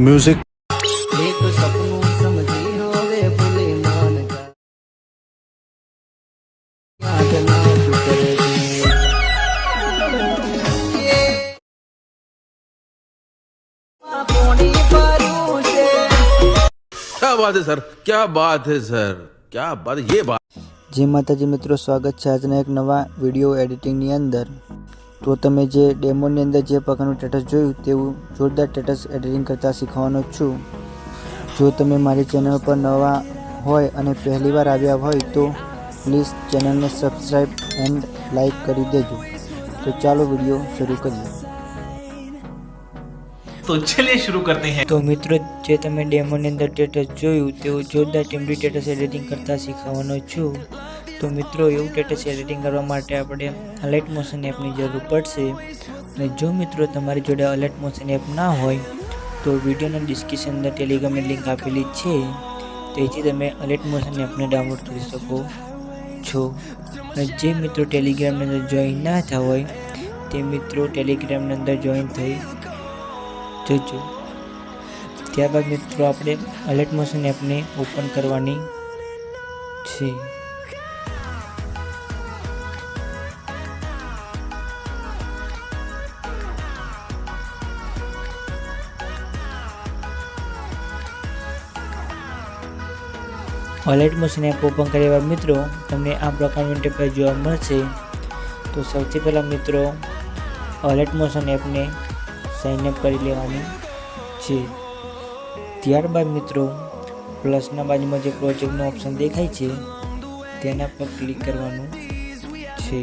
Music. एक सपनों समझी होवे भूले मान जा याद ना गुजरे पोनी परू से। क्या बात है सर, क्या बात है सर, क्या बात है ये बात। जय माताजी मित्रों, स्वागत है आज एक नवा विडियो एडिटिंग अंदर। तो तमे जे डेमो ની અંદર જે પ્રકારનું સ્ટેટસ જોયું તેવું જોરદાર સ્ટેટસ એડિટિંગ કરતા શીખવાનો છું। જો તમે મારી ચેનલ પર નવા હોય અને પહેલી વાર આવ્યા હોય તો પ્લીઝ ચેનલને સબસ્ક્રાઇબ એન્ડ લાઈક કરી દેજો। તો ચાલો વિડિયો શરૂ કરીએ। तो चलिए शुरू करते हैं। તો મિત્રો, જે તમે ડેમો ની અંદર સ્ટેટસ જોયું તેવું જોરદાર ટેમ્પલેટ સ્ટેટસ એડિટિંગ કરતા શીખવાનો છું। તો મિત્રો, એવું સ્ટેટસ એડિટિંગ કરવા માટે આપણે અલર્ટ મોશન એપની જરૂર પડશે। અને જો મિત્રો તમારી જોડે અલર્ટ મોશન એપ ના હોય તો વિડીયોના ડિસ્ક્રિપ્શન અંદર ટેલિગ્રામની લિંક આપેલી છે, તેથી તમે અલર્ટ મોશન એપને ડાઉનલોડ કરી શકો છો। અને જે મિત્રો ટેલિગ્રામની અંદર જોઈન ના થયા હોય તે મિત્રો ટેલિગ્રામની અંદર જોઈન થઈ જજો। ત્યારબાદ મિત્રો આપણે અલર્ટ મોશન એપને ઓપન કરવાની છે। અલર્ટ મોશન એપ ઓપન કર્યા બાદ મિત્રો તમને આ પ્રકારનું ઇન્ટરફેસ જોવા મળશે। તો સૌથી પહેલાં મિત્રો અલર્ટ મોશન એપને સાઇન અપ કરી લેવાની છે। ત્યારબાદ મિત્રો પ્લસના બાજુમાં જે પ્રોજેક્ટનો ઓપ્શન દેખાય છે તેના પર ક્લિક કરવાનું છે।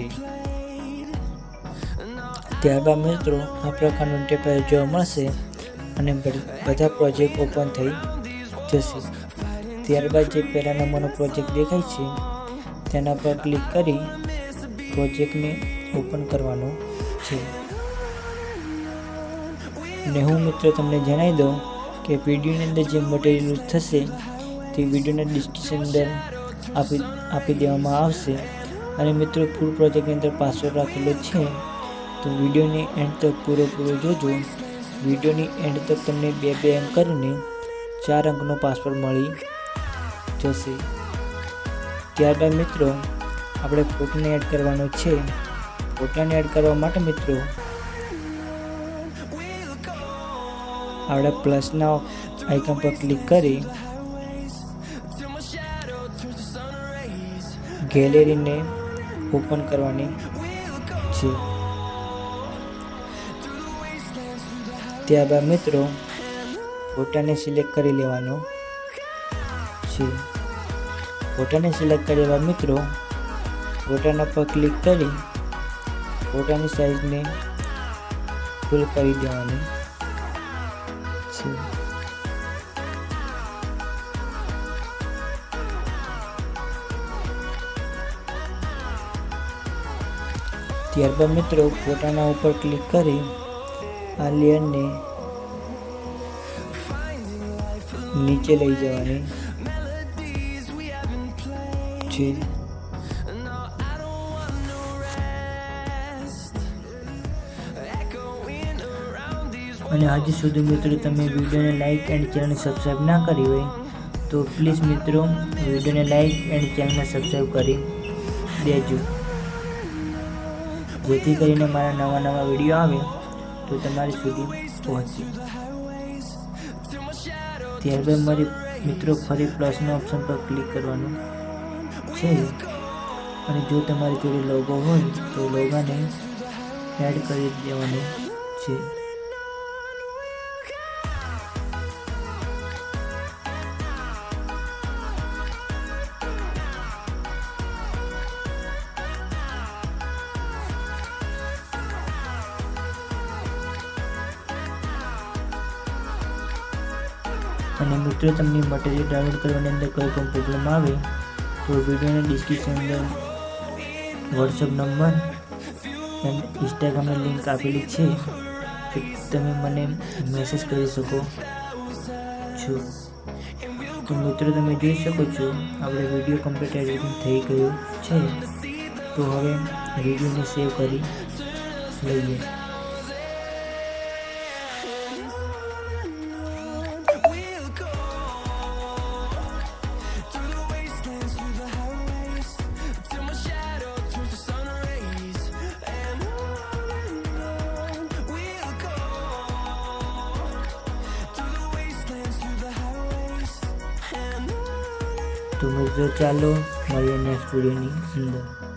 ત્યારબાદ મિત્રો આ પ્રકારનું ઇન્ટરફેસ જોવા મળશે અને બધા પ્રોજેક્ટ ઓપન થઈ જશે। ત્યારબાદ જે પહેલા નંબરનો પ્રોજેક્ટ દેખાય છે તેના પર ક્લિક કરી પ્રોજેક્ટને ઓપન કરવાનો છે। અને હું મિત્રો તમને જણાવી દઉં કે વિડીયોની અંદર જે મટીરિયલ યુઝ થશે તે વિડીયોના ડિસ્ક્રિપ્શન અંદર આપી દેવામાં આવશે। અને મિત્રો ફૂલ પ્રોજેક્ટની અંદર પાસવર્ડ રાખેલો છે, તો વિડીયોની એન્ડ તક પૂરેપૂરો જોજો। વિડીયોની એન્ડ તક તમને 2 અંક કરીને 4 અંકનો પાસવર્ડ મળી જશે। ત્યારબાદ મિત્રો આપણે ફોટોને એડ કરવાનો છે। ફોટાને એડ કરવા માટે મિત્રો આપણે પ્લસના આઇકન પર ક્લિક કરી ગેલેરીને ઓપન કરવાની છે। ત્યારબાદ મિત્રો ફોટાને સિલેક્ટ કરી લેવાનો છે। ફોટાને સિલેક્ટ કર્યા બાદ મિત્રો ફોટાના પર ક્લિક કરી ફોટાની સાઈઝને ફૂલ કરી દેવાની છે। ત્યારબાદ મિત્રો ફોટાના ઉપર ક્લિક કરી આ લેયરને નીચે લઈ જવાની છે। અને હજી સુધી મિત્રો તમે વિડીયોને લાઈક એન્ડ ચેનલને સબસ્ક્રાઈબ ના કરી હોય તો પ્લીઝ મિત્રો વિડીયોને લાઈક એન્ડ ચેનલને સબસ્ક્રાઈબ કરી દેજો, જેથી કરીને મારા નવા વિડીયો આવે તો તમારી સુધી પહોંચે। ત્યારબાદ મારી મિત્રો ફરી પ્લસના ઓપ્શન પર ક્લિક કરવાનું છે। અને જો તમારી જોડે લોગો હોય તો લોગાને એડ કરી દેવાનો છે। અને મિત્રો તમને મટીરિયલ ડાઉનલોડ કરવાની અંદર કોઈ પણ પ્રોબ્લેમ આવે તો વિડીયોના ડિસ્ક્રિપ્શન અંદર વોટ્સઅપ નંબર એન્ડ ઇન્સ્ટાગ્રામની લિંક આપેલી છે, તો તમે મને મેસેજ કરી શકો છો। તો મિત્રો તમે જોઈ શકો છો આપણે વિડીયો કમ્પ્લીટ એડિટિંગ થઈ ગયું છે। તો હવે વિડીયોને સેવ કરી લઈએ। તો મિત્રો ચાલો મળીએ નેક્સ્ટ વિડીયોની અંદર.